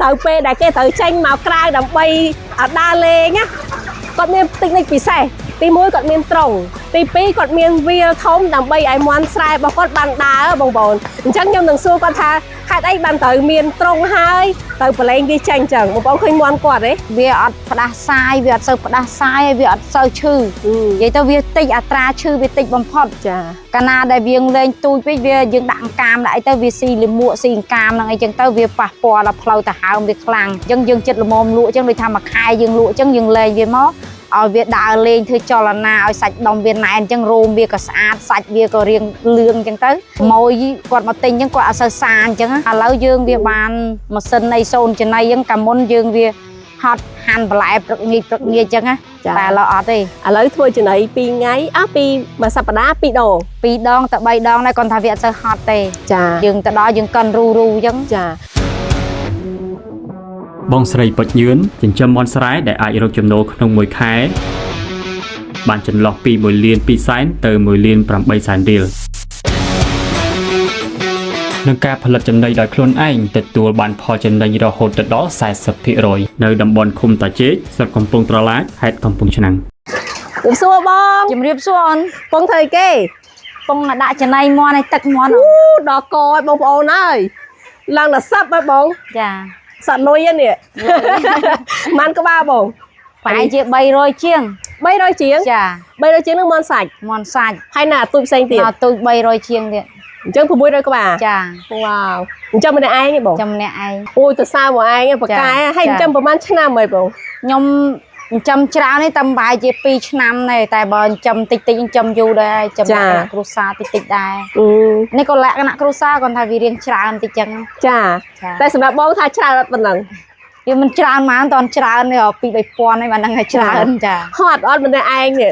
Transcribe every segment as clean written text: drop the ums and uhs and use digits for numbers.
tới pe đại kia tới tranh màu cay đầm bay ở đa lê nhá còn miền tinh này bị sẻ tí mũi còn miền trồng tí pi còn miền vía thông đầm bay ai muốn sai bao con bàn đá ở bồng bồn chắc nhom đằng xưa con tha hai đây bàn tới miền trồng hai tới lên đi tranh chẳng một bóng khơi muôn quạt đấy vì ở đa sai vì ở sơ đa sai vì ở sơ chư vậy tao vì tịch ở tra chư vì tịch bom phật cana đại viếng lên tôi biết vì những đặng cam lại tao vì xì liềm mua xì cam là ngay chẳng tao vì bạc bò là phơi ta hào việc làng dân dân chật là mồm lụa chẳng vì tham mà khai dân lụa chẳng dân lên vì mó ở việc đào lên thôi cho là nào sạch đồng viên này chẳng rôm việc có sạch việc có riêng lương chẳng tới môi quạt một tình chẳng quạt sơ sàn chẳng á lâu dương việc bàn một sân này xôn trên này vẫn cầm môn dương việc hot hành và lại rất nghi chẳng á và lo ở đây lấy thôi trên này pi ngay pi mà sắp đá pi đòn tại bay đòn này còn thà việc sơ hot tề dương tại đó dương cần ru chẳng bong sấy bật nhướn chỉnh châm món sấy để ai rồi châm nô không mùi khai bạn chỉnh lọc pi mùi liên pi sán từ mùi liên bằng bay sàn điều nâng caoผลิต châm này đã khuôn anh từตัวbạnพอ châm này rồi hột từ đó xài sập thị rồi nơi đầm bòn khum tà chết sập cầm pung trà lá hay cầm pung chăn Điệp xua bom châm điệp xua bông thời kê bông đã châm này mua này tật mua đó coi bông ôn ơi lần là sắp ấy bông sạt lôi vậy nè man có ba bông phải chị bay rồi chiêng bay rồi chiêng nước món sạch hay là tụi xanh tiền tụi bay rồi chiêng tiền chân phụ bôi rồi các bà wow chăm bên ai nhỉ bông chăm nè ai ôi từ sao mà ai nghe bậc cái hay chămประมาณ năm mày bông nhom chăm trao này tầm bài chị pi năm này tại bọn chăm tịch chăm du đây chăm nạ cruza tịch đây này còn lại cái nạ cruza còn thay vì riêng trao tịch chân tại sao bông thay trao là phần lần nhưng mình trao mà toàn trao này ở pi bảy pon này mà đang hay trao hot on bên ai nhỉ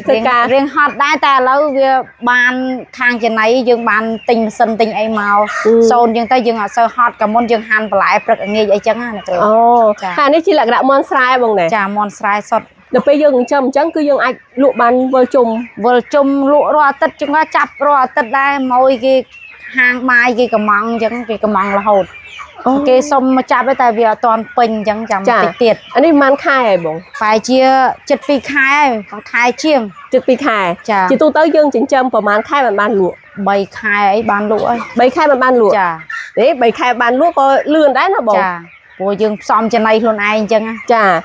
riêng hotได้แต่แล้วบ้านข้างจะไหนยังบ้านติงสนติงไอเมาโซนยังแต่ยังเซอร์ฮอตกับมอนยังหันไปหลายปรึกเงี้ยไอจังนะโอ้ค่ะนี่chỉ là cái món sài bông này mอนสไลด์สด được bây giờ chấm trắng cứ dùng ai lụa bàn vừa chum lụa rồi tết chúng ta chập rồi tết đây môi cái hàng mai cái cầm măng là hột cái xong mà chạp với tại vì toàn bình chẳng tiệt anh ấy man khai hay bông phải chia chật pi khai còn khai chiêng chật pi khai chỉ tu tới dương chính châm của man khai bằng ban lụa bày khai ấy ban lụa ấy bày khai bằng ban lụa đấy bày khai ban lụa có lươn đấy là bông bùi dương xóm trên này luôn ai chẳng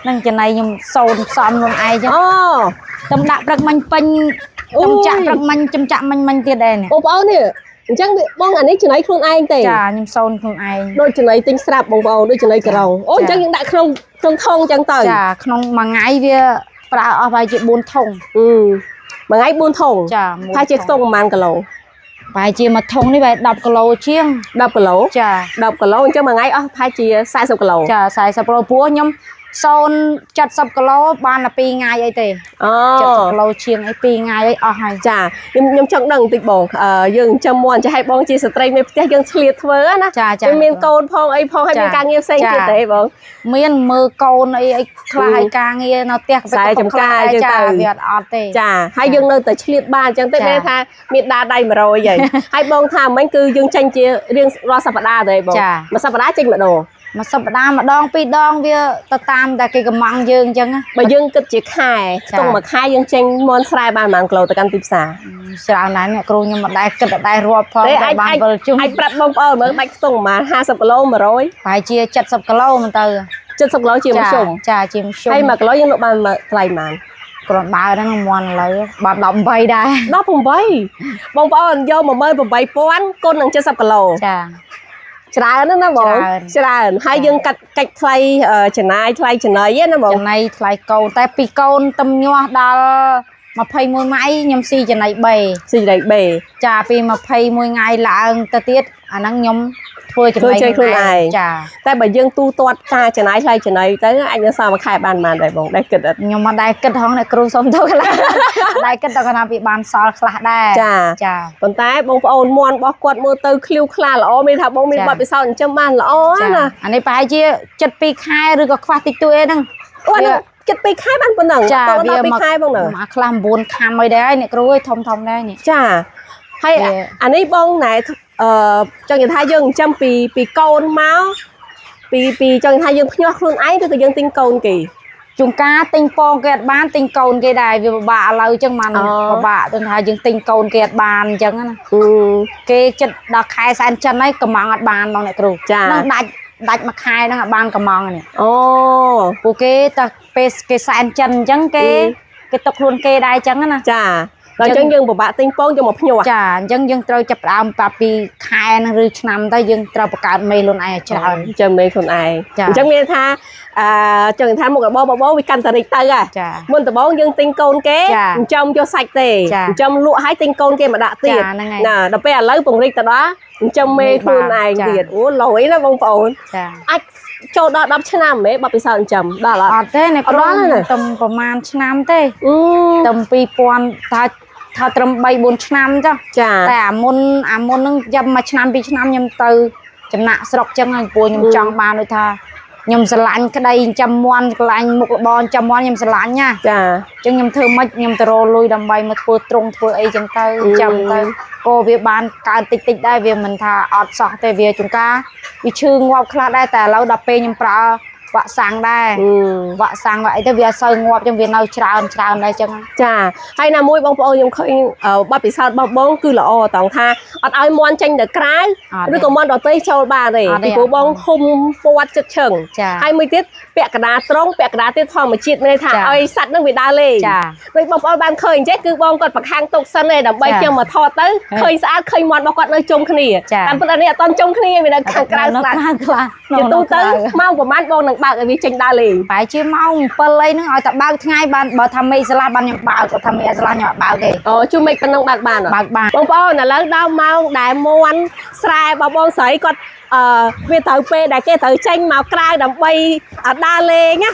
nâng trên này nhưng sâu xóm luôn ai chứ tâm đạp rắc manh panh tâm chạm manh tiệt đây nè ô bao nè chẳng bị bông anh ấy trên ấy không ai tề nhưng sâu không ai đôi trên ấy tinh sạp bông bầu đôi trên ấy cào ôi chẳng những đại không thông chẳng tời không mà ngay về ở vài chị buôn thông mà ngay buôn thông hai chiếc sông màn cà lầu vài chị mà thông đi về đập cà lầu chiêng đập cà lầu chứ mà ngay hai chị sai sập cà lầu sai sập cà lầu búa nhom son chặt sập cà lầu ban là pi ngay ấy tề chặt sập cà lầu chiêng ấy pi ngay ấy hay nhưng chẳng đằng tịch bổng dừng chăm muôn cho hai bông chị stray mấy cái dừng liệt vỡ á miền côn phong ấy phong hay miền ca nghe xanh chị thế bổng miền mơ côn ấy khai ca nghe nó tẹt sai chấm ca Việt ọt tề hai dừng nơi tới liệt ba chẳng tới đây tha miền đa đây mà rồi vậy hai bông tham mấy cứ dừng tranh chia riêng lo sập đa rồi bổng mà sập đa tranh mà đồ mà sập đa mà đong pi đong việc ta tam ta cái măng dương chân á mà dương kịch chỉ khai tung mà khai dương tranh món sài bàn màn cầu ta can tiếp xả sao này nè cô nhưng mà đại kịch đại ruột phong bàn vợ chung anh bật bông mới bạch tung mà 20 kg mà rồi phải chia chặt sập kg mà từ chặt sập kg chia một sủng chim sủng hay mà kg dương lộ bàn mà lại màn còn ba đó nó mòn lấy bạt động bay đây đó vùng bay bông vô mà mơi vùng bay pon con đằng chặt sập kg chả nóบอกchả hai dương cách thay chả này vậy nóบอกchả này thay câuแต่ปีcâu tâm nho đa mà phay môi máy nhom si chả này bề chảปีmà phay môi ngày là ta tiết năng nhom thôi chơi thôi nàyแต่bởi dương tu toát ca chả này tới anh nó sao mà khai bàn màn đại bóng đại kịch nhưng mà đại kịch không này kêu xong thôi là đại kịch tao còn bị bàn soi khla đây còn tay bông ôn muôn bó quạt mưa từ kêu khla là ô mi thà bông mi bật bị sao châm bàn là ô nè anh ấy phải chia chật pi khai rồi có khoa tịch tuổi nè chật pi khai bàn phần nằng chả pi khai bằng nè mà làm buồn kham mới đấy nè kêu thông đây nè chả hay anh ấy bông này cho người ta dương châm pi câu máu ពីចង់ថាយើងភ្ញាស់ខ្លួនឯងឬក៏យើងទិញកូនគេជួនកាលទិញពងគេអត់បានទិញកូនគេដែរវាពិបាកឥឡូវអញ្ចឹងបានពិបាកទៅថាយើងទិញកូនគេអត់បានអញ្ចឹងណាគេចិត្តដល់ខែសែនចិនហើយកំងអត់បានបងអ្នកគ្រូនឹងដាច់មួយខែហ្នឹងអត់បានកំងនេះអូពួកគេតែពេលគេសែនចិនអញ្ចឹងគេទុកខ្លួនគេដែរអញ្ចឹងណាចាដល់អញ្ចឹងយើងពិបាកទិញពងយកមកភ្ញាស់ចាអញ្ចឹងយើងត្រូវចាប់ផ្ដើមពីខែហ្នឹងឬឆ្នាំទៅយើងត្រូវបង្កើតមេខ្លួនឯងឲ្យច្រើនចាំមេខ្លួនឯងអញ្ចឹងមានថាចឹងថាមុខរបរបបោវាកាន់តែរិចទៅមុនដំបូងយើងទិញកូនគេចិញ្ចឹមយកសាច់ទេចិញ្ចឹមលក់ឲ្យទិញកូនគេមកដាក់ទៀតណាដល់ពេលឥឡូវពង្រីកទៅដល់ចិញ្ចឹមមេខ្លួនឯងទៀតអូលយណាបងប្អូនអាចចូលដល់10ឆ្នាំហ៎បបពិសោធន៍ចិញ្ចឹមដល់អត់ទេអ្នកគ្រូទំប្រហែលឆ្នាំទេទំ2000ថាត្រឹម3 4ឆ្នាំចាតែអាមុនហ្នឹងយ៉ាប់មួយឆ្នាំ2ឆ្នាំខ្ញុំទៅចំណាក់ស្រុកចឹងហើយព្រោះខ្ញុំចង់បានដូចថាខ្ញុំស្រឡាញ់ក្តីចាំមន់កន្លែងមុខរបរចាំមន់ខ្ញុំស្រឡាញ់ណាចាអញ្ចឹងខ្ញុំធ្វើម៉េចខ្ញុំទៅរកលុយដើម្បីមកធ្វើត្រង់ធ្វើអីចឹងទៅចាំទៅក៏វាបានកើតតិចដែរវាមិនថាអត់សោះទេវាជួនកាលវាឈឺងាប់ខ្លះដែរតែឥឡូវដល់ពេលខ្ញុំប្រើវ៉ាក់សាំងដែរវ៉ាក់សាំងអីទៅវាអត់សូវងាប់ចឹងវានៅច្រើនដែរចឹងចាហើយណាមួយបងប្អូនខ្ញុំឃើញបទពិសោធន៍របស់បងគឺល្អតង់ថាអត់ឲ្យមន់ចេញទៅក្រៅឬក៏មន់ដតេចូលបានទេពីព្រោះបងឃុំពាត់ចិត្តឈឹងហើយមួយទៀតពាក់កណ្ដាលត្រង់ពាក់កណ្ដាលទៀតធម្មជាតិមានន័យថាឲ្យសัตว์នឹងវាដើរលេងដូចបងប្អូនបានឃើញអញ្ចឹងគឺបងគាត់បង្ខាំងទុកសិនឯងដើម្បីខ្ញុំមកថតទៅឃើញស្អាតឃើញមន់របស់គាត់នៅជុំគ្នាតាមពិតអានេះអត់តន់ជុំគ្នាវានៅខាងក្រៅស្អាតជាទូទៅម៉ោងប្រហែលបងនឹងបើកឲ្យវាចេញដើរលេងប្រហែលជាម៉ោង7អីហ្នឹងឲ្យតែបើកថ្ងៃបានបើថាមេស្លាបានខ្ញុំបើកគាត់ថាមេស្លាខ្ញុំអត់បើកទេអូជួយមេប៉ុណ្ណឹងបើកបានបើកបានបងប្អូនឥឡូវដល់ម៉ោងដែលមន់ស្រែរបស់បងស្រីគាត់វាត្រូវពេលដែលគេត្រូវចេញមកក្រៅដើម្បីដើរលេងណា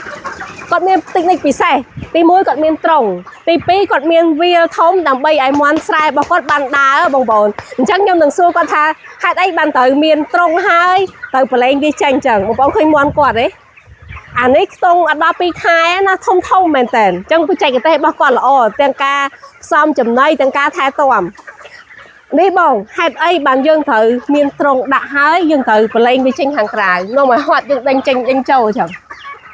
គាត់មានតិចនិចពិសេសទី1គាត់មានត្រង់ទី2គាត់មានវាលធំដើម្បីឲ្យមន់ស្រែរបស់គាត់បានដើរបងប្អូនអញ្ចឹងខ្ញុំនឹងសួរគាត់ថាហេតុអីបានត្រូវមានត្រង់ហើយត្រូវប្រឡែងវាចេញអញ្ចឹងបងប្អូនឃើញមន់គាត់ទេអានេះខ្ទង់អត់ដល់2ខែណាធំមែនតើអញ្ចឹងបច្ចេកទេសរបស់គាត់ល្អទាំងការផ្សំចំណីទាំងការថែទាំនេះបងហេតុអីបានយើងត្រូវមានត្រង់ដាក់ហើយយើងត្រូវប្រឡែងវាចេញខាងក្រៅនាំឲ្យហត់យើងដេញចេញដេញចូលចឹង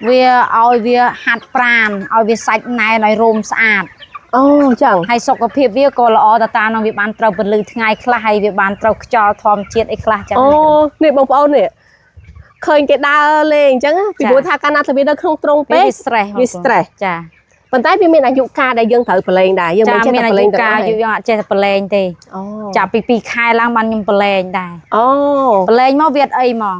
វាឲ្យវាហាត់ប្រាណឲ្យវាសាច់ណែនឲ្យរោមស្អាតអូចឹងហើយសុខភាពវាក៏ល្អតតានឹងវាបានត្រូវពលឺថ្ងៃខ្លះហើយវាបានត្រូវខ្យល់ធម្មជាតិអីខ្លះចឹងអូនេះបងប្អូននេះឃើញគេដើរលេងអញ្ចឹងពីព្រោះថាកាលណាទៅវានៅក្នុងត្រង់ពេកវា stress ចាប៉ុន្តែវាមានអាយុកាលដែលយើងត្រូវប្រឡែងដែរយើងមិនចេះតែប្រឡែងទៅដែរយើងអត់ចេះតែប្រឡែងទេចាប់ពី2ខែឡើងបានខ្ញុំប្រឡែងដែរអូប្រឡែងមកវាអត់អីហ្មង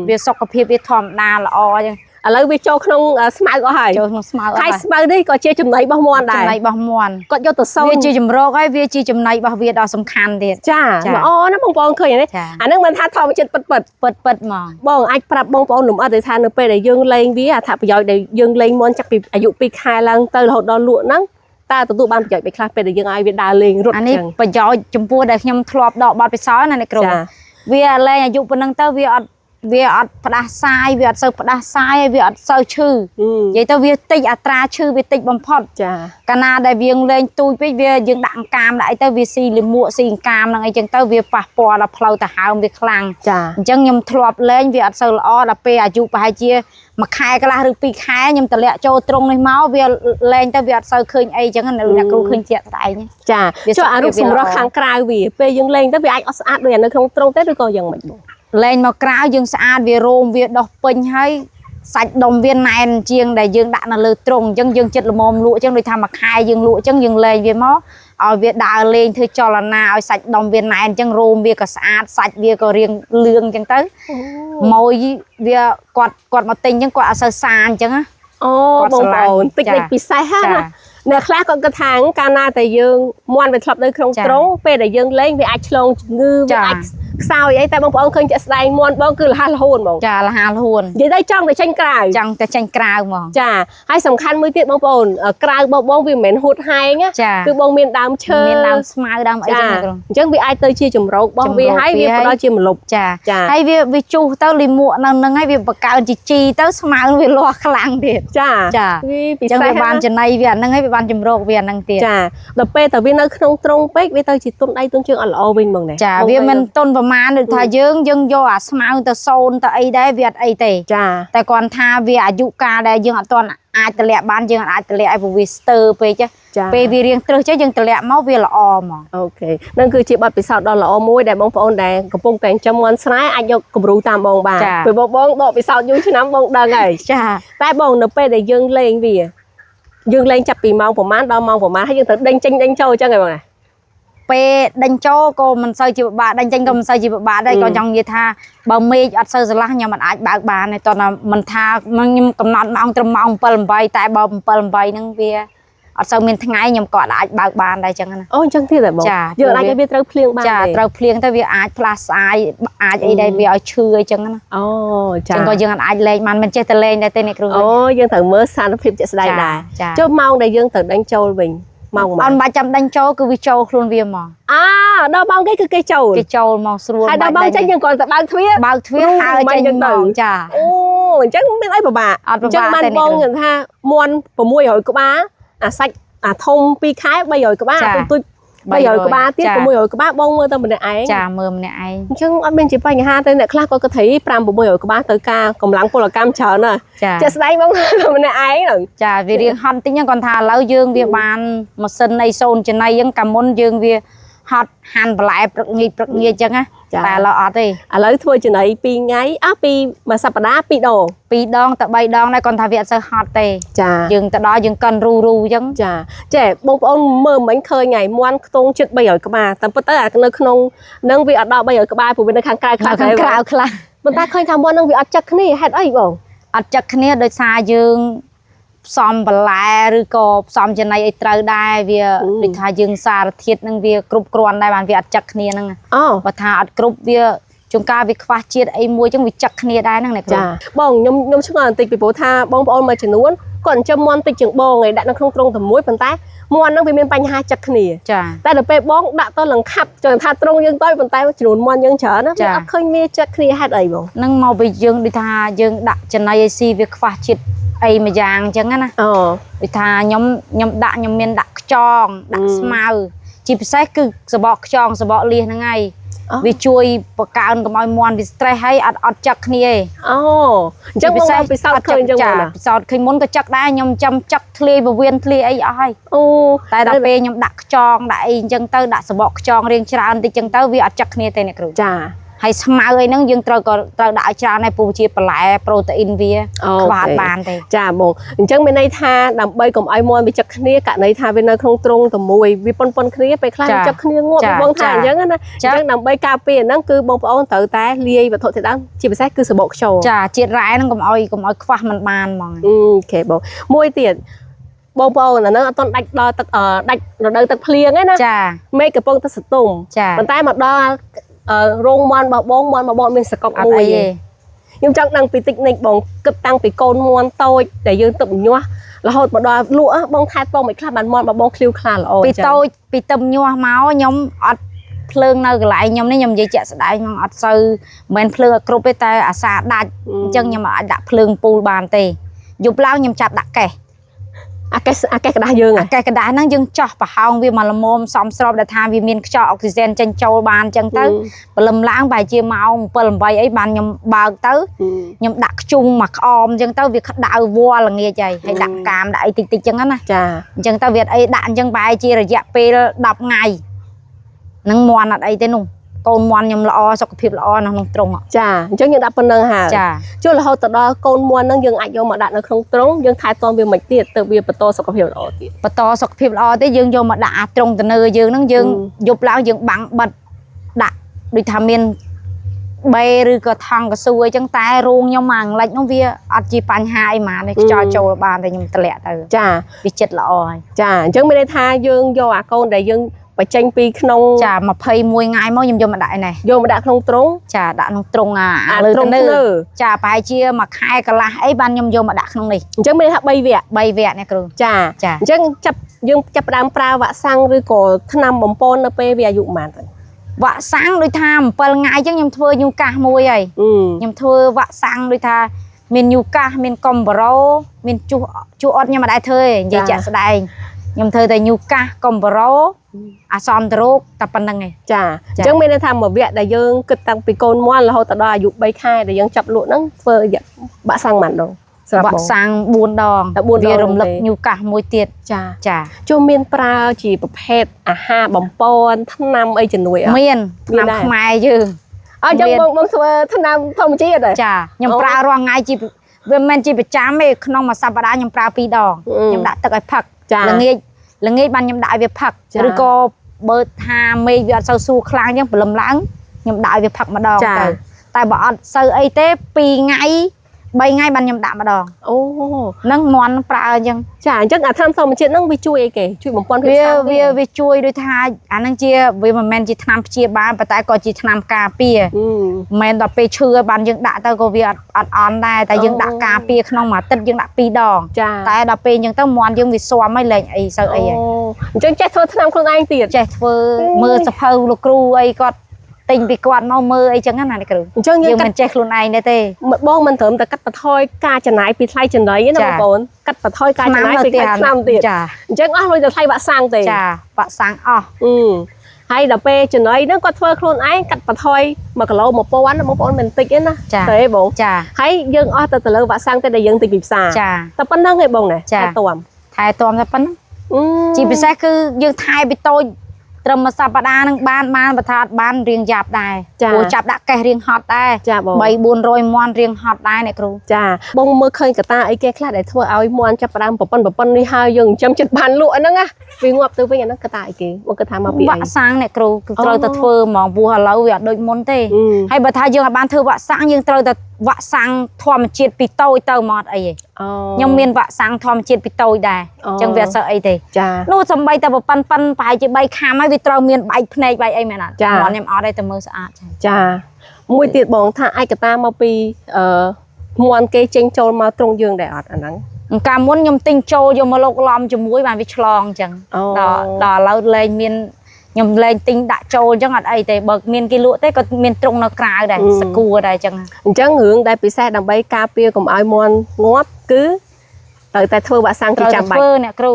វាសុខភាពវាធម្មតាល្អអញ្ចឹងឥឡូវវាចូលក្នុងស្មៅអស់ហើយចូលក្នុងស្មៅអស់ហើយស្មៅនេះក៏ជាចំណីរបស់មាន់ដែរចំណីរបស់មាន់គាត់យកទៅសូនវាជាចម្រោកហើយវាជាចំណីរបស់វាដ៏សំខាន់ទៀតចាល្អណាបងប្អូនឃើញទេអានឹងមិនថាធម្មជាតិពិតហ្មងបងអាចប្រាប់បងប្អូនលំអិតទៅថានៅពេលដែលយើងលេងវាអត្ថប្រយោជន៍ដែលយើងលេងមាន់ចាក់ពីអាយុ2ខែឡើងទៅរហូតដល់លក់ហ្នឹងតើទទួលបានប្រយោជន៍បីខ្លះពេលដែលយើងឲ្យវាដើរលេងរត់អានេះប្រយោជន៍ចំពោះដែលខ្ញុំធ្លាប់ដកបទពិសោធន៍ណាអ្នកគ្រូវាលេងអាយុប៉ុណ្ណឹងទៅវាអត់ផ្ដាសាយវាអត់សូវផ្ដាសាយហើយវាអត់សូវឈឺនិយាយទៅវាតិចអត្រាឈឺវាតិចបំផុតចាកាលណាដែលវាលេងទូចពេកវាយើងដាក់អង្កាមដាក់អីទៅវាស៊ីលាមកស៊ីអង្កាមហ្នឹងអីចឹងទៅវាប៉ះពាល់ដល់ផ្លូវដង្ហើមវាខ្លាំងចាអញ្ចឹងខ្ញុំធ្លាប់លេងវាអត់សូវល្អដល់ពេលអាយុប្រហែលជាមួយខែកន្លះឬ2ខែខ្ញុំតម្លាក់ចូលត្រង់នេះមកវាលេងទៅវាអត់សូវឃើញអីចឹងអ្នកគ្រូឃើញជាក់ស្ដែងចាចុះអារូបសម្រស់ខាងក្រៅវាពេលយើងលេងទៅវាអាចអត់ស្អាតដូចនៅក្នុងត្រង់ទេឬក៏យ៉ាងម៉េចបងលេងមកក្រៅយើងស្អាតវារោមវាដោះពេញហើយសាច់ដុំវាណែនជាងដែលយើងដាក់នៅលើទ្រុងអញ្ចឹងយើងចិត្តល្មមលក់អញ្ចឹងដូចថាមួយខែយើងលក់អញ្ចឹងយើងលេងវាមកឲ្យវាដើរលេងធ្វើចលនាឲ្យសាច់ដុំវាណែនអញ្ចឹងរោមវាក៏ស្អាតសាច់វាក៏រាងលឿងអញ្ចឹងទៅម៉ួយវាគាត់មកទិញអញ្ចឹងគាត់អត់សូវសាអញ្ចឹងណាអូបងប្អូនតិចពិសេសហ្នឹងណាអ្នកខ្លះគាត់គិតថាកាលណាតែយើងមាន់វាធ្លាប់នៅក្នុងត្រង់ពេលដែលយើងលេងវាអាចឆ្លងជំងឺវាអាចខ្សោយអីតែបងប្អូនឃើញជាក់ស្ដែងមាន់បងគឺលះលហួនហ្មងចាលះលហួននិយាយទៅចង់ទៅចេញក្រៅហ្មងចាហើយសំខាន់មួយទៀតបងប្អូនក្រៅបងវាមិនមែនហួតហែងគឺបងមានដើមឈើមានដើមស្មៅដើមអីចឹងអញ្ចឹងវាអាចទៅជាចម្រោករបស់វាហើយវាផ្ដល់ជាម្លប់ចាហើយវាជុះទៅលិមួកនៅហ្នឹងហើយវាបង្កើនជីទៅស្មៅវាលាស់ខ្លាំងទៀតចាវាពិសេសវាបានចំណៃវាអាហ្នឹងហើយវាបានចម្រោកវាអាហ្នឹងទៀតចាដល់ពេលតែវានៅក្នុងត្រង់ពេកវាទៅជាទុនដៃទុនជើងអត់ល្អវិញហ្មងណាចាវាមិនទុន ប្រមាណដូចថាយើងយកអាស្មៅទៅសូនទៅអីដែរវាអត់អីទេ ចា តែគាត់ថាវាអាយុកាលដែលយើងអត់ទាន់អាចតម្លាក់បានយើងអាចតម្លាក់ឲ្យវាស្ទើរពេកពេលវារៀងត្រឹសចឹងយើងតម្លាក់មកវាល្អហ្មង អូខេនឹងគឺជាបទពិសោធន៍ដ៏ល្អមួយដែលបងប្អូនដែលកំពុងតែចិញ្ចឹមមាន់ស្រែអាចយកគំរូតាមបងបានពេលបងដកពិសោធន៍យូរឆ្នាំបងដឹងហើយ ចា តែបងនៅពេលដែលយើងលេងវាយើងលេងចាប់ពីម៉ោងប្រហែលដល់ម៉ោងប្រហែលហើយយើងត្រូវដេញចេញដេញចូលអញ្ចឹងហ៎បង ពេលដេញចូលក៏មិនសូវជាពិបាកដេញចេញក៏មិនសូវជាពិបាកដែរក៏ចង់និយាយថាបើមេឃអត់សូវស្រឡះខ្ញុំមិនអាចបើកបានទេតោះមិនថាខ្ញុំកំណត់ម៉ោងត្រឹមម៉ោង 7 8តែបើ7 8ហ្នឹងវាអត់សូវមានថ្ងៃខ្ញុំក៏អាចបើកបានដែរចឹងណា អូអញ្ចឹងទៀតហ៎បងយើងអាចឲ្យវាត្រូវភ្លៀងបាន ចាត្រូវភ្លៀងទៅវាអាចផ្លាស់ស្អាយអាចអីដែរវាឲ្យឈឺអីចឹងណា អូចា ចឹងក៏យើងអាចលេងបានមិនចេះតែលេងដែរទេអ្នកគ្រូ អូយើងត្រូវមើលស្ថានភាពជាក់ស្ដែងដែរចុះម៉ោងដែលយើងត្រូវដេញចូលវិញម៉ោងប៉ុន្មាន អត់បាច់ចាំដេញចូលគឺវាចូលខ្លួនវាហ្មង ដល់ម៉ោងគេគឺគេចូល មកស្រួល ហើយដល់ម៉ោងចេញយើងគ្រាន់តែបើកទ្វារ ហើចេញមកចា អូអញ្ចឹងមានអីពិបាកអញ្ចឹងបានបងនិយាយថាមាន់600ក្បាលអាសាច់អាធំ2ខែ300ក្បាលទូច300ក្បាលទៀត600ក្បាលបងមើលទៅម្នាក់ឯង ចាមើលម្នាក់ឯង អញ្ចឹងអត់មានជាបញ្ហាទេអ្នកខ្លះក៏គិតថា5-600ក្បាលទៅការកម្លាំងពលកម្មច្រើនណាស់ជាក់ស្ដែងបងម្នាក់ឯងហ្នឹង ចាវារៀងហត់តិចហ្នឹងគាត់ថាឥឡូវយើងវាបានម៉ាស៊ីននៃសូនចំណៃហ្នឹងកាលមុនយើងវាហត់ហាន់បន្លែព្រឹកងាយអញ្ចឹងណាតែឥឡូវអត់ទេ ឥឡូវធ្វើចំណៃ2ថ្ងៃពីមួយសប្តាហ៍2ដង 2ដងទៅ3ដងដែរគាត់ថាវាអត់សូវហត់ទេ ចា យើងទៅដល់យើងកិនរូអញ្ចឹង ចាចេះបងប្អូនមើលមិញឃើញថ្ងៃមាន់ខ្ទង់ជិត300ក្បាលតែពិតទៅនៅក្នុងនឹងវាអត់ដល់300ក្បាលព្រោះវានៅខាងក្រៅខ្លះ ខាងក្រៅខ្លះ ប៉ុន្តែឃើញថាមាន់នឹងវាអត់ចឹកគ្នាហេតុអីបង អត់ចឹកគ្នាដោយសារយើងផ្សំបន្លែឬក៏ផ្សំចំណីអីត្រូវដែរវាដូចថាយើងសារធាតុនឹងវាគ្រប់គ្រាន់ដែរបានវាអត់ចឹកគ្នាហ្នឹងបើថាអត់គ្រប់វាជួនកាលវាខ្វះជាតិអីមួយចឹងវាចឹកគ្នាដែរហ្នឹងណាគ្រូ ចាបងខ្ញុំឆ្ងល់បន្តិចពីព្រោះថាបងប្អូនមួយចំនួនគាត់ចិញ្ចឹមមាន់តិចជាងបងឯងដាក់នៅក្នុងទ្រុងតែមួយប៉ុន្តែមាន់ហ្នឹងវាមានបញ្ហាចឹកគ្នា ចា តែដល់ពេលបងដាក់ទៅលង្ខាប់ចង់ថាទ្រុងយើងទៅប៉ុន្តែចំនួនមាន់យើងច្រើនណាវាអត់ឃើញមានចឹកគ្នាហេតុអីបង ហ្នឹងមកពីយើងដូចថាយើងដាក់ចំណីឲ្យស៊ីវាខ្វះជាតិអីមួយយ៉ាងអញ្ចឹងណា ដូចថាខ្ញុំមានដាក់ខ្យងដាក់ស្មៅជាពិសេសគឺសបកខ្យងសបកលៀសហ្នឹងហើយវាជួយបង្កើនកុំឲ្យមាន់វា stress ហើយអត់ចឹកគ្នាទេ អញ្ចឹងបងពិសោធន៍ឃើញអញ្ចឹងណា ពិសោធន៍ឃើញមុនក៏ចឹកដែរខ្ញុំចាំចឹកធ្លាយពវៀនធ្លាយអីអស់ហើយតែដល់ពេលខ្ញុំដាក់ខ្យងដាក់អីអញ្ចឹងទៅដាក់សបកខ្យងរៀងច្រើនតិចអញ្ចឹងទៅវាអត់ចឹកគ្នាទេអ្នកគ្រូ ចា ហើយស្មៅអីហ្នឹងយើងត្រូវដាក់ឲ្យច្រើនដែរព្រោះជាបន្លែប្រូតេអ៊ីនវាខ្វះបានទេ ចាបងអញ្ចឹងមានន័យថាដើម្បីកុំឲ្យមាន់វាចឹកគ្នាករណីថាវានៅក្នុងទ្រុងតែមួយវាប៉ុនគ្នាពេលខ្លះចឹកគ្នាងាប់បងថាអញ្ចឹងណាអញ្ចឹងដើម្បីការពារហ្នឹងគឺបងប្អូនត្រូវតែលាយវត្ថុធាតុដើមជាពិសេសគឺសបកខ្យង ចាជាតិរ៉ែហ្នឹងកុំឲ្យខ្វះមិនបានហ្មង អូខេបងមួយទៀតបងប្អូនអាហ្នឹងអត់ទាន់ដាច់ដល់ទឹកដាច់រដូវទឹកភ្លៀងទេណា ចា មេឃកំពុងតែសតុំប៉ុន្តែមកដល់រោងមាន់របស់បងមានសកប់មួយទេខ្ញុំចង់ដឹងពីតិចនិចបងគិតតាំងពីកូនមាន់តូចដែលយើងទឹកញាស់រហូតមកដល់លក់បងថែទាំមិនខ្លះបានមាន់របស់បងឃ្លាវខ្លាល្អ ពីតូចពីទឹកញាស់មកខ្ញុំអត់ភ្លើងនៅកន្លែងខ្ញុំនេះខ្ញុំនិយាយជាក់ស្ដែងខ្ញុំអត់សូវមិនភ្លើងអត់គ្រប់ទេតែអាសាដាច់អញ្ចឹងខ្ញុំអាចដាក់ភ្លើងពូលបានទេយប់ឡើងខ្ញុំចាប់ដាក់កេះ អាកេះក្តាស់យើងអាកេះក្តាស់ហ្នឹងយើងចោះប្រហោងវាមកល្មមសមស្របដែលថាវាមានខ្យល់អុកស៊ីហ្សែនចេញចូលបានអញ្ចឹងទៅព្រលឹមឡើងបែរជាម៉ោង 7 8 អីបានខ្ញុំបើកទៅខ្ញុំដាក់ខ្ជុងមកក្អមអញ្ចឹងទៅវាក្តៅវល់ល្ងាចហើយដាក់កាមដាក់អីតិចអញ្ចឹងណាចាអញ្ចឹងទៅវាអីដាក់អញ្ចឹងបែរជារយៈពេល10ថ្ងៃនឹងមាន់អត់អីទេនោះកូនមាន់ខ្ញុំល្អសុខភាពល្អនៅក្នុងទ្រុងចាអញ្ចឹងយើងដាក់ប៉ុណ្្នឹងហើយចាជួលរហូតទៅដល់កូនមាន់ហ្នឹងយើងអាចយកមកដាក់នៅក្នុងទ្រុងយើងថែទាំវាមិនទៀតទៅវាបន្តសុខភាពល្អទៀតបន្តសុខភាពល្អទេយើងយកមកដាក់អាទ្រុងទៅលើយើងហ្នឹងយើងយប់ឡើងយើងបាំងបិទដាក់ដូចថាមានបេឬក៏ថង់កស៊ូអីចឹងតែរោងខ្ញុំអាំងលិចនោះវាអត់ជាបញ្ហាអីហ្មងទេខ្យល់ចូលបានតែខ្ញុំតម្លាក់ទៅចាវាចិត្តល្អហើយចាអញ្ចឹងមានន័យថាយើងយកអាកូនដែលយើងបញ្ចេញពីក្នុងចា21ថ្ងៃមកខ្ញុំយកមកដាក់ឯនេះយកមកដាក់ក្នុងទ្រុងចាដាក់ក្នុងទ្រុងអាលើទៅលើចាប្រហែលជាមួយខែកន្លះអីបានខ្ញុំយកមកដាក់ក្នុងនេះអញ្ចឹងមានថា3វគ្គនេះគ្រូចាអញ្ចឹងយើងចាប់ផ្ដើមប្រើវ៉ាក់សាំងឬក៏ថ្នាំបំពន់នៅពេលវាអាយុប៉ុន្មានទៅវ៉ាក់សាំងដូចថា7ថ្ងៃអញ្ចឹងខ្ញុំធ្វើញូកាសមួយហើយខ្ញុំធ្វើវ៉ាក់សាំងដូចថាមានញូកាសមានកំបារ៉ូមានជូអត់ខ្ញុំមិនដែរធ្វើទេនិយាយជាក់ស្ដែងខ្ញុំធ្វើតែញូកាសកំបារ៉ូ អាសន្នរោគតែប៉ុណ្្នឹងឯង ចាអញ្ចឹងមានន័យថាមួយវគ្គដែលយើងគិតតាំងពីកូនមន់រហូតដល់អាយុ3ខែដែលយើងចាប់លក់ហ្នឹងធ្វើបាក់សាំងប៉ុន្មានដងសម្រាប់ បាក់សាំង4ដង វារំលឹកញូកាសមួយទៀត ចា ចា ជួមានប្រើជាប្រភេទអាហារបំពន់ថ្នាំអីជំនួយអត់ មានឆ្នាំខ្មែរយើង អញ្ចឹងបងធ្វើថ្នាំធម្មជាតិហ៎ ចាខ្ញុំប្រើរាល់ថ្ងៃជាវាមិនមែនជាប្រចាំទេក្នុងមួយសប្តាហ៍ខ្ញុំប្រើ2ដងខ្ញុំដាក់ទឹកឲ្យផឹកល្ងាចបានខ្ញុំដាក់ឲ្យវាផឹកឬក៏បើថាមេឃវាអត់សូវស៊ូខ្លាំងអញ្ចឹងព្រលឹមឡើងខ្ញុំដាក់ឲ្យវាផឹកម្ដងទៅតែបើអត់សូវអីទេ2ថ្ងៃ3ថ្ងៃបានខ្ញុំដាក់ម្ដងអូហ្នឹងមន់ប្រើអញ្ចឹង ចាអញ្ចឹងអាថ្នាំធម្មជាតិហ្នឹងវាជួយអីគេជួយបំពេញភាពសាមគ្គីវាជួយដូចថាអាហ្នឹងជាវាមិនមែនជាថ្នាំព្យាបាលប៉ុន្តែក៏ជាថ្នាំការពារមិនមែនដល់ពេលឈឺឲ្យបានយើងដាក់ទៅក៏វាអត់អន់ដែរតែយើងដាក់ការពារក្នុងមួយអាទិត្យយើងដាក់2ដងតែដល់ពេលអញ្ចឹងទៅមន់យើងវាស៊ាំហើយលែងអីសូវអីអញ្ចឹងចេះធ្វើថ្នាំខ្លួនឯងទៀតចេះធ្វើមើលសភៅលោកគ្រូអីគាត់ទិញពីគាត់មកមើលអីចឹងណាគ្រូអញ្ចឹងយើងមិនចេះខ្លួនឯងទេបងមិនត្រឹមតែកាត់បន្ថយការចំណាយពីថ្លៃចំណីណាបងប្អូនកាត់បន្ថយការចំណាយពីថ្នាំទៀតអញ្ចឹងអស់លុយតែថ្លៃវ៉ាក់សាំងទេចាវ៉ាក់សាំងអស់ហើយដល់ពេលចំណីហ្នឹងគាត់ធ្វើខ្លួនឯងកាត់បន្ថយ1គីឡូ1000បងប្អូនមិនតិចទេណាទេបងចាហើយយើងអស់ទៅលើវ៉ាក់សាំងទៅដែលយើងទិញពីផ្សារតែប៉ុណ្្នឹងឯងបងណាថែទាំតែប៉ុណ្្នឹងជាពិសេសគឺយើងថែពីតូចត្រឹមមួយសប្តាហ៍នឹងបានបើថាបានរៀងយ៉ាប់ដែរព្រោះចាប់ដាក់កេះរៀងហត់ដែរចាបង300-400មាន់រៀងហត់ដែរអ្នកគ្រូចាបងមើលឃើញកតាអីគេខ្លះដែលធ្វើឲ្យមាន់ចាប់ផ្ដើមប្រព័ន្ធនេះហើយយើងចិញ្ចឹមចិត្តបានលក់ហ្នឹងណាវាងាប់ទៅវិញអាហ្នឹងកតាអីគេបងគិតថាមកពីអីវ៉ាក់សាំងអ្នកគ្រូគឺត្រូវតែធ្វើហ្មងព្រោះឥឡូវវាអត់ដូចមុនទេហើយបើថាយើងអត់បានធ្វើវ៉ាក់សាំងយើងត្រូវតែវ៉ាក់សាំងធម្មជាតិពីតូចទៅមកអត់អីទេខ្ញុំមានវ៉ាក់សាំងធម្មជាតិពីតូចដែរអញ្ចឹងវាអត់សូវអីទេចានោះសំបីតែប៉ិនប្រហែលជា3ខាំហើយវាត្រូវមានបែកភ្នែកបែកអីមែនអត់ខ្ញុំអត់ទេតែមើលស្អាតចាមួយទៀតបងថាឯកតាមកពីមាន់គេចេញចូលមកត្រង់យើងដែរអត់អាហ្នឹងកាលមុនខ្ញុំទិញចូលយកមកលោកឡំជាមួយបានវាឆ្លងអញ្ចឹងដល់ឥឡូវលែងមានខ្ញុំលែងទិញដាក់ចូលអញ្ចឹងអត់អីទេបើមានគេលក់ទេក៏មានត្រង់នៅក្រៅដែរសគួរដែរអញ្ចឹងរឿងដែលពិសេសដើម្បីការពារកុំឲ្យមាន់ងាប់គឺត្រូវតែធ្វើវ៉ាក់សាំងជាចាំបាច់ធ្វើអ្នកគ្រូ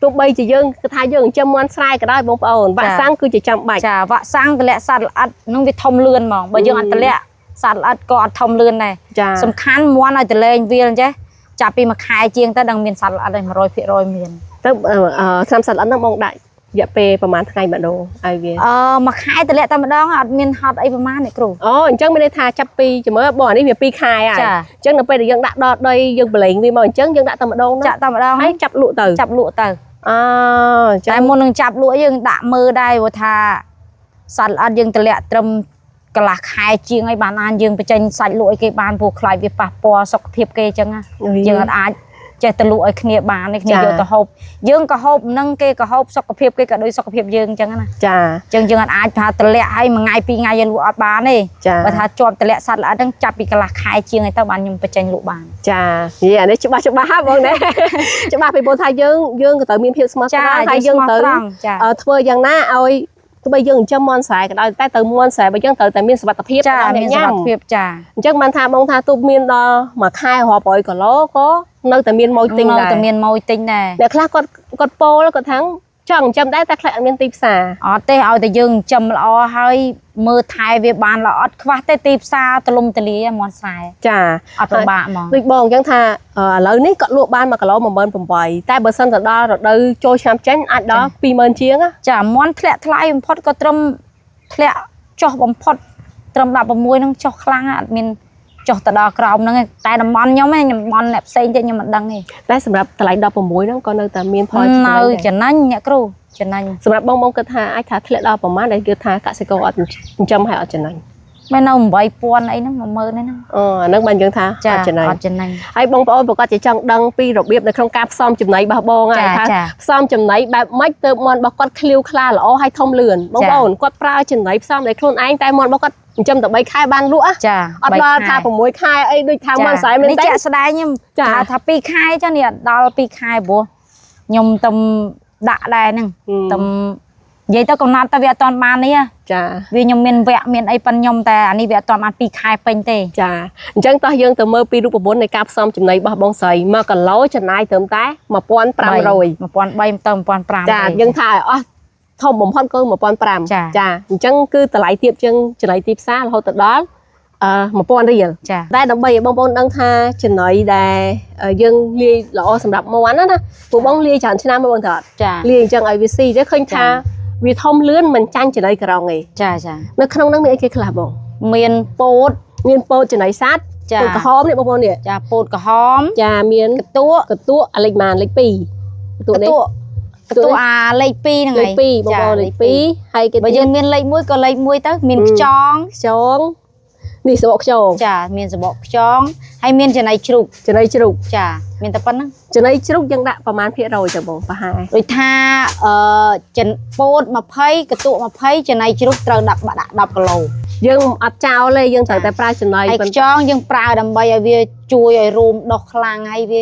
ទោះបីជាយើងគឺថាយើងចិញ្ចឹមមាន់ស្រែក៏ដោយបងប្អូនវ៉ាក់សាំងគឺជាចាំបាច់ចាវ៉ាក់សាំងតម្លាក់សត្វល្អិតនឹងវាធំលឿនហ្មងបើយើងអត់តម្លាក់សត្វល្អិតក៏អត់ធំលឿនដែរសំខាន់មាន់ឲ្យតលែងវាអញ្ចេះចាប់ពីមួយខែជាងទៅដឹងមានសត្វល្អិតហើយ 100% មានទៅថ្នាំសត្វល្អិតហ្នឹងបងដាក់រយៈពេលប្រហែលថ្ងៃម្ដងឲ្យវាមួយខែតម្លាក់តែម្ដងអត់មានហត់អីប្រហែលអ្នកគ្រូអញ្ចឹងមានន័យថាចាប់ពីចាំមើលបងអានេះវា2ខែហើយអញ្ចឹងដល់ពេលដែលយើងដាក់ដល់ដីយើងបលែងវាមកអញ្ចឹងយើងដាក់តែម្ដងចាក់តែម្ដងហើយចាប់លក់ទៅតែមុននឹងចាប់លក់យើងដាក់មើលដែរព្រោះថាសត្វល្អិតយើងតម្លាក់ត្រឹមកន្លះខែជាងឲ្យបានអានយើងបញ្ចេញសាច់លក់ឲ្យគេបានព្រោះខ្លាចវាប៉ះពាល់សុខភាពគេអញ្ចឹងយើងអត់អាចចេះទៅលក់ឲ្យគ្នាបានទេគ្នាយកទៅហូបយើងក៏ហូបនឹងគេក៏ហូបសុខភាពគេក៏ដូចសុខភាពយើងអញ្ចឹងណាចាអញ្ចឹងយើងអត់អាចថាតម្លាក់ឲ្យមួយថ្ងៃពីរថ្ងៃយើងលក់អត់បានទេបើថាជាប់តម្លាក់សត្វល្អិតហ្នឹងចាប់ពីកន្លះខែជាងឲ្យទៅបានខ្ញុំបញ្ចេញលក់បានចានិយាយអានេះច្បាស់បងណាច្បាស់ពីព្រោះថាយើងក៏ត្រូវមានភាពស្មោះត្រង់ហើយយើងត្រូវធ្វើយ៉ាងណាឲ្យទោះបីយើងចិញ្ចឹមមាន់ស្រែក៏ដោយតែទៅមាន់ស្រែបើយើងត្រូវតែមានសុវត្ថិភាពចាមានសុវត្ថិភាពចាអញ្ចឹងបានថាបងថាទោះមានដល់មួយខែរាប់រយគីឡូក៏នៅតែមានម៉ូយទិញដែរអ្នកខ្លះគាត់ពោលគាត់ថាចង់ចិញ្ចឹមដែរតែខ្លះអត់មានទីផ្សារអត់ទេឲ្យតែយើងចិញ្ចឹមល្អហើយមើលថែវាបានល្អអត់ខ្វះទេទីផ្សារទលំទលាមាន់ស្រែចាអត់ពិបាកហ្មងដូចបងអញ្ចឹងថាឥឡូវនេះគាត់លក់បាន1គីឡូ18000តែបើសិនទៅដល់រដូវចូលឆ្នាំចេញអាចដល់20000ជាងចាមាន់ធ្លាក់ថ្លៃបំផុតក៏ត្រឹមធ្លាក់ចុះបំផុតត្រឹម16នឹងចុះខ្លាំងអត់មានចុះទៅដល់ក្រោមហ្នឹងតែតំបន់ខ្ញុំអ្នកផ្សេងទៀតខ្ញុំមិនដឹងទេតែសម្រាប់តម្លៃ16ហ្នឹងក៏នៅតែមានផលនៅចំណេញអ្នកគ្រូចំណេញសម្រាប់បងគិតថាអាចថាធ្លាក់ដល់ប្រហែលដែលគឺថាកសិករអត់ចិញ្ចឹមឲ្យអត់ចំណេញមែននៅ8000អីហ្នឹង10000ហ្នឹងអាហ្នឹងបានយើងថាអត់ចំណេញហើយបងប្អូនប្រកាសជាចង់ដឹងពីរបៀបនៅក្នុងការផ្សំចំណីរបស់បងហើយថាផ្សំចំណីបែបម៉េចទៅមាន់របស់គាត់ឃ្លាវខ្លាល្អហើយធំលឿនបងប្អូនគាត់ប្រើចំណីផ្សំដោយខ្លួនឯងតែមាន់របស់គាត់ចិញ្ចឹមតែ3ខែបានលក់អត់ដល់ថា6ខែអីដូចថាមាន់ស្រែមែនទេនេះជាក់ស្ដែងខ្ញុំថា2ខែចឹងនេះដល់2ខែព្រោះខ្ញុំទំដាក់ដែរហ្នឹងទំនិយាយទៅកំណត់តែវាអត់តាន់បាននេះចាវាខ្ញុំមានវគ្គមានអីប៉ុនខ្ញុំតែអានេះវាអត់តាន់បាន2ខែពេញទេចាអញ្ចឹងតោះយើងទៅមើលពីរូបមន្តនៃការផ្សំចំណីរបស់បងស្រី1គីឡូចំណាយត្រឹមតែ1500 1500ទៅ1500ចាយើងថាឲ្យអស់ ធំបំផុតគឺ1500 ចា ចាអញ្ចឹងគឺតម្លៃទាបជាងចំណីទីផ្សាររហូតដល់1000 រៀល ចា តែដើម្បីឲ្យបងប្អូនដឹងថាចំណីដែលយើងលាយល្អសម្រាប់មាន់ណាពួកបងលាយច្រើនឆ្នាំមកបងតើអត់ ចា លាយអញ្ចឹងឲ្យវាស៊ីទៅឃើញថាវាធំលឿនមិនចាញ់ចំណីក្រងទេ ចាចា នៅក្នុងហ្នឹងមានអីគេខ្លះបង មានពោត មានពោតចំណីសត្វ ចា ពោតក្រហមនេះបងប្អូននេះ ចាពោតក្រហម ចាមានក តួ កតួអាលេខម៉ានលេខ2កតួនេះ កតួអាលេខ2ហ្នឹង លេខ2បងប្អូនលេខ2ហើយគេ បើយើងមានលេខ1ក៏លេខ1ទៅមានខ្យង ខ្យងនេះសបកខ្យង ចាមានសបកខ្យងហើយមានចំណីជ្រូក ចំណីជ្រូក ចាមានតែប៉ុណ្្នឹង ចំណីជ្រូកយើងដាក់ប្រមាណភាគរយទៅបងប្រហែល ដូចថាពោត20កតួ20ចំណីជ្រូកត្រូវដាក់10គីឡូ យើងអត់ចោលទេយើងត្រូវតែប្រើចំណី ហើយខ្យងយើងប្រើដើម្បីឲ្យវាជួយឲ្យរោមដុះខ្លាំងហើយវា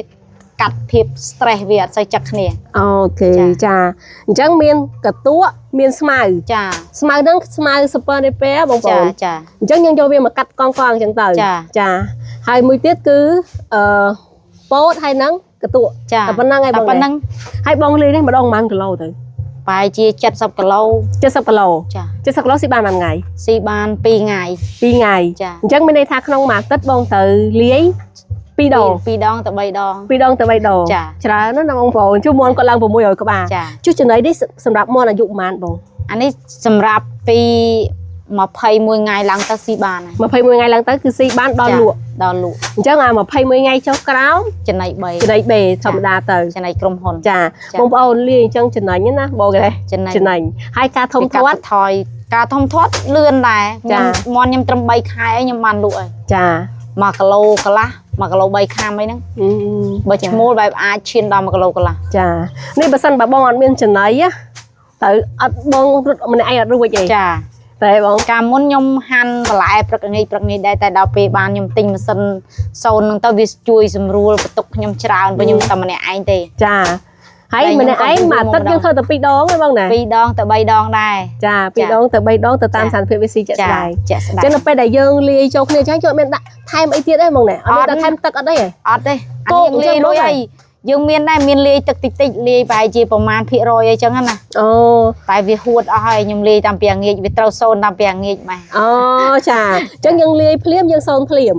កាត់ភាព stress វាអត់សូវចឹកគ្នា អូខេ ចា ចាអញ្ចឹងមានកតួមានស្មៅ ចា ស្មៅហ្នឹងស្មៅ super napier បងប្ ចា អូន ចា អញ្ចឹងយើងយកវាមកកាត់កងអញ្ចឹងទៅ ចា ចាហើយមួយទៀតគឺពោតហើយហ្នឹងកតួ ចា តែប៉ុណ្្នឹងឯងបង ប៉ុណ្្នឹង ហើយបងលាយនេះម្ដងប៉ុន្មានគីឡូទៅ ប្រហែលជា70គីឡូ 70គីឡូ ចា 70គីឡូស៊ីបានមួយថ្ងៃ ស៊ីបាន2ថ្ងៃ 2ថ្ងៃ ចា អញ្ចឹងមានន័យថាក្នុងមួយអាទិត្យបងត្រូវលាយ2ដង 2ដងទៅ3ដង 2ដងទៅ3ដង ចា ច្រើនណាស់បងប្អូនជួមន់គាត់ឡើង600ក្បាល ចា ជួចំណីនេះសម្រាប់មន់អាយុប្រហែលបង អានេះសម្រាប់ពី21ថ្ងៃឡើងទៅស៊ីបានហើយ 21ថ្ងៃឡើងទៅគឺស៊ីបានដល់លក់ ដល់លក់ អញ្ចឹងអា21ថ្ងៃចុះក្រោម ចំណី ចំណីបេធម្មតាទៅ 3ចំណីក្រុមហ៊ុន ចា ចា បងប្អូនលាយអញ្ចឹងចំណេញណាបងគេ ចំណេញ ចំណេញហើយការធំធាត់ ថយការធំធាត់លឿនដែរ ចា ខ្ញុំមន់ខ្ញុំត្រឹម3ខែអីខ្ញុំបានលក់ហើយ ចា 1គីឡូកន្លះ1គីឡូ3ខាំអីហ្នឹង បើឈ្មោលបែបអាចឈានដល់1គីឡូកន្លះ ចានេះបើសិនបើបងអត់មានចំណីណាទៅអត់បងរត់ម្នាក់ឯងអត់រួចទេ ចា តែបង កាលមុនខ្ញុំហាន់បន្លែព្រឹកថ្ងៃដែរតែដល់ពេលបានខ្ញុំទិញម៉ាស៊ីនសូនហ្នឹងទៅវាជួយសម្រួលបន្ទុកខ្ញុំច្រើនព្រោះខ្ញុំតែម្នាក់ឯងទេ ចាហើយម្នាក់ឯងមួយអាទិត្យយើងធ្វើតែ2ដងទេបងណា 2ដងទៅ3ដងដែរ ចា2ដងទៅ3ដងទៅតាមស្ថានភាពវាស៊ីជាក់ស្ដែង ជាក់ស្ដែ ចឹង ង នៅពេលដែលយើងលាយចូលគ្នាចឹងយើងអត់មានដាក់ថែមអីទៀតទេបងណាអត់មានដាក់ថែមទឹកអត់ទេ អត់ទេ គោ អានេះយើងលាយរួច អញ្ចឹង ហើយយើងមានដែរមានលាយទឹកតិចលាយប្រហែលជាប្រមាណភាគរយអីចឹងណា អូ តែវាហួតអស់ហើយខ្ញុំលាយតាមពីងាកវាត្រូវសូនតាមពីងាកម៉េះ អូចាអញ្ចឹងយើងលាយភ្លាមយើងសូនភ្លាម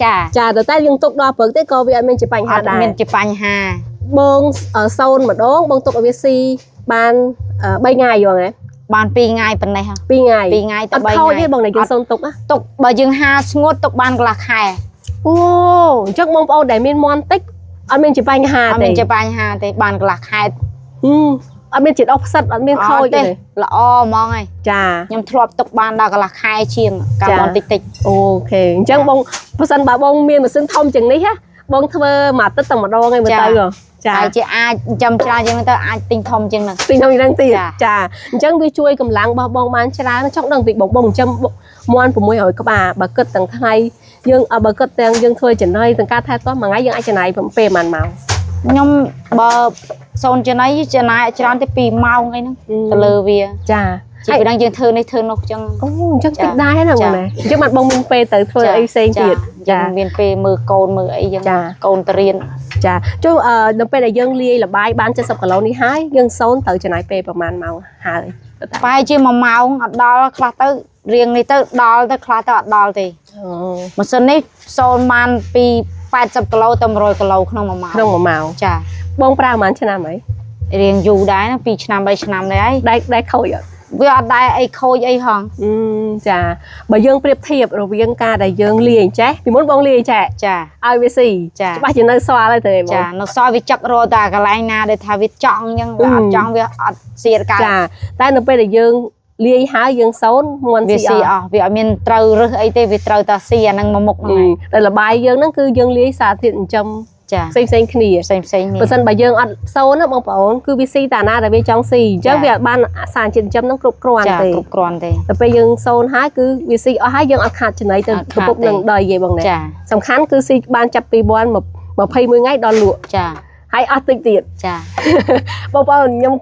ចា ចាតែយើងទុកដល់ព្រឹកទេក៏វាអត់មានជាបញ្ អ ហា ត់ ដែរ មានជាបញ្ហា បងសូនម្ដងបងទុកឲ្យវាស៊ីបាន3ថ្ងៃយល់ទេ បាន2ថ្ងៃប៉ុណ្ណេះ 2ថ្ងៃ 2ថ្ងៃទៅ អត់ 3 ខូច ថ្ងៃ ទេបងណាយើងសូនទុកណា ទុកបើយើងហាស្ងួតទុកបានកន្លះខែ អូអញ្ចឹងបងប្អូនដែលមានមន់តិចអត់មានជាបញ្ហា អត់ ទេ មានជាបញ្ហាទេបានកន្លះខែ អត់មានជាតិអុកផ្សិតអត់មានខូចទេ ល្អហ្មងហើយ ចា ខ្ញុំធ្លាប់ទុកបានដល់កន្លះខែជាងកាលបន្តិច អូខេអញ្ចឹងបងបើសិនបើបងមានម៉ាស៊ីនធំជាងនេះណាបងធ្វើមួយអាទិត្យតែម្ដងឯងមើលទៅចា ហើយជាអាចចាំច្រើនជាងទៅអាចទិញធំជាងហ្នឹង ពីខ្ញុំហ្នឹងទៀត ចា ចាអញ្ចឹងវាជួយកម្លាំងរបស់បងបានច្រើនចង់ដឹងពីបងចិញ្ចឹមមន់600ក្បាលបើគិតទាំងថ្ងៃយើងបើគិតទាំងយើងធ្វើចំណីទាំងការថែទាំមួយថ្ងៃយើងអាចចំណាយពេលប៉ុន្មានម៉ោង ខ្ញុំបើសូនចំណៃចំណាយច្រើនទៅ2ម៉ោងអីហ្នឹងទៅលើវា ចា ជាពីហ្នឹងយើងធ្វើនេះធ្វើនោះអញ្ចឹង អូអញ្ចឹងតិចដែរណាបងណាអញ្ចឹងបានបងមានពេលទៅធ្វើអីផ្សេងទៀត ចាមានពេលមើលកូនមើលអីយ៉ាងកូនទៅរៀន ចាចុះនៅពេលដែលយើងលាយលបាយបាន70គីឡូនេះហើយយើងសូនត្រូវចំណាយពេលប្រហែលម៉ោងហើយ ប្រហែលជា1ម៉ោងអត់ដល់ខ្លះទៅរៀងនេះទៅដល់ទៅខ្លះទៅអត់ដល់ទេ អូ ម៉ាស៊ីននេះសូនបានពី80គីឡូទៅ100គីឡូក្នុង1ម៉ោង ក្នុង1ម៉ោង ចា បងប្រើប្រហែលឆ្នាំហើយ រៀងយូរដែរណា2ឆ្នាំ3ឆ្នាំដែរហើយ ដែលខូចអត់ វាអត់ដែរអីខូចអីហង ចាបើយើងប្រៀបធៀបរវាងការដែលយើងលាយចេះពីមុនបងលាយចេះ ចា ឲ្យវាស៊ី ចា ច្បាស់ជានៅសល់ហើយទៅបង ចានៅសល់វាចឹករតែកន្លែងណាដែលថាវាចង់អញ្ចឹងវាអត់ចង់វាអត់សៀតកើត ចាតែនៅពេលដែលយើងលាយហើយយើងសូនមន់ វា ស៊ី ស៊ី អ អ ស់ ស់វាអត់មានត្រូវរឹសអីទេវាត្រូវតែស៊ីអាហ្នឹងមកមុខហ្នឹងហើយ តែលបាយយើងហ្នឹងគឺយើងលាយសារធាតុចិញ្ចឹម ចា ផ្សេងៗគ្នា ផ្សេងនេះ បើសិនបើយើងអត់សូនណាបងប្អូនគឺវាស៊ីតាណាដែលវាចង់ស៊ីអញ្ចឹងវាអត់បានសារជាតិចិញ្ចឹមហ្នឹងគ្រប់គ្រាន់ ចា ទេ គ្រប់គ្រាន់ទេ តែពេលយើងសូនហើយគឺវាស៊ីអស់ហើយយើងអត់ខាតចំណីទៅកំពុកនឹងដីទេបងណា ចា សំខាន់គឺស៊ីបានចាប់ពី21ថ្ងៃដល់លក់ ចា ហើយអស់តិចទៀត ចា បងប្អូនខ្ញុំ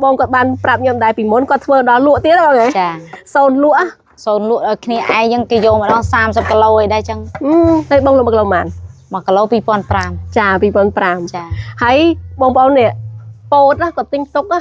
បងគាត់បានប្រាប់ខ្ញុំដែរពីមុនគាត់ធ្វើដល់លក់ទៀតបងណា ចា សូនលក់ សូនលក់ឲ្យគ្នាឯងអញ្ចឹងគេយកម្ដង30គីឡូអីដែរអញ្ចឹង តែបងលក់1គីឡូប៉ុន្មាន 1គីឡូ2500 ចា2005 ចា ហើយបងប្អូននេះពោតណាគាត់ទិញទុកណា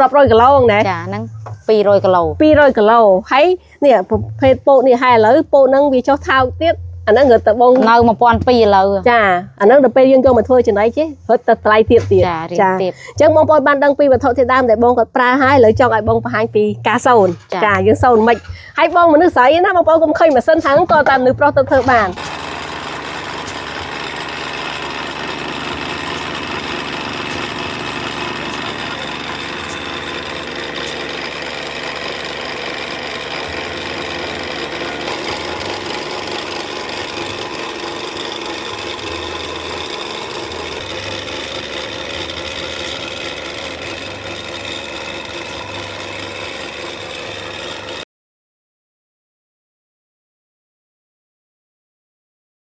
រាប់រយគីឡូណា ចាហ្នឹង200គីឡូ 200គីឡូហើយនេះប្រភេទពោតនេះហើយឥឡូវពោតហ្នឹងវាចុះថោកទៀតអាហ្នឹងរត់ទៅបង នៅ1200ឥឡូវ ចាអាហ្នឹងដល់ពេលយើងយកមកធ្វើចំណីទេរត់ទៅថ្លៃទៀតទៀត ចារៀងទៀត អញ្ចឹងបងប្អូនបានដឹងពីវត្ថុធាតុដើមដែលបងគាត់ប្រើហើយឥឡូវចង់ឲ្យបងបង្ហាញពីការសូន ចា ចាយើងសូនមិនហើយបងមនុស្សស្រីណាបងប្អូនកុំឃើញម៉ាស៊ីនថាហ្នឹងក៏តាមមនុស្សប្រុសទៅធ្វើបាន